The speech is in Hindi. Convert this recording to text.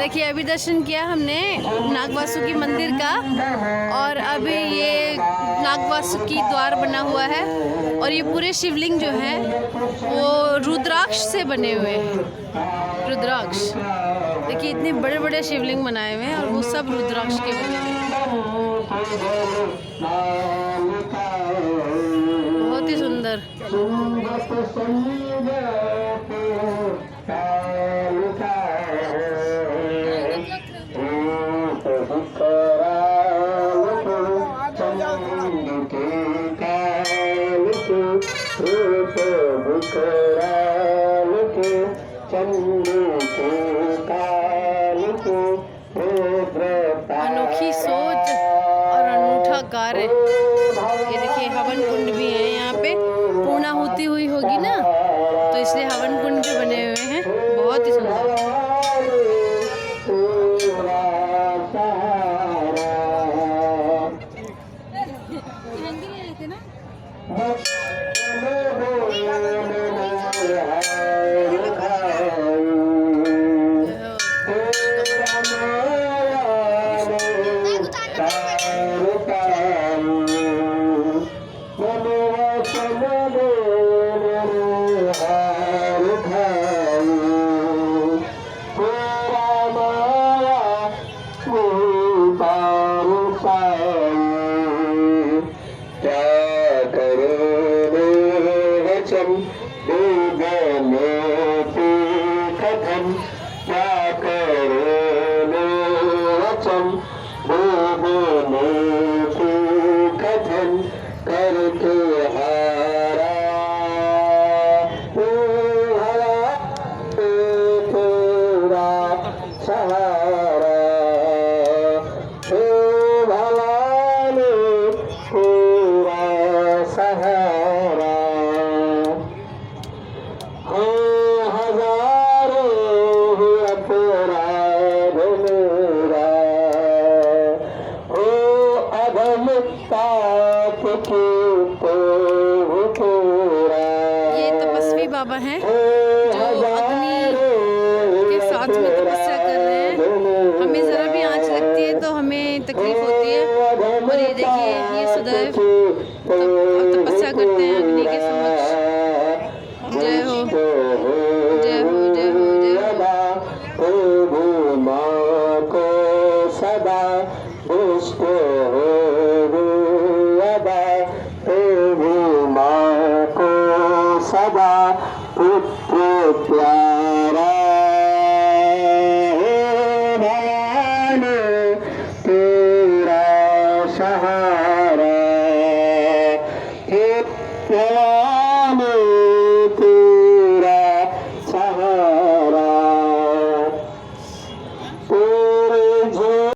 देखिए अभी दर्शन किया हमने नागवासुकी मंदिर का और अभी ये नागवासुकी द्वार बना हुआ है और ये पूरे शिवलिंग जो है वो रुद्राक्ष से बने हुए हैं। रुद्राक्ष देखिए इतने बड़े बड़े शिवलिंग बनाए हुए हैं और वो सब रुद्राक्ष के बने हुए हैं। बहुत ही सुंदर। अनोखी सोच और अनूठा कार्य। ये देखिए हवन कुंड भी है यहाँ पे, पूर्णाहुति हुई होगी ना तो इसलिए हवन कुंड भी बने हुए हैं। बहुत ही सुंदर। ये तपस्वी बाबा हैं जो अग्नि के साथ में तपस्या कर रहे हैं। हमें ज़रा भी आंच लगती है तो हमें तकलीफ होती है और ये देखिए ये सदैव तपस्या करते हैं अग्नि के समक्ष। जय हो जय हो जय हो जय सहारा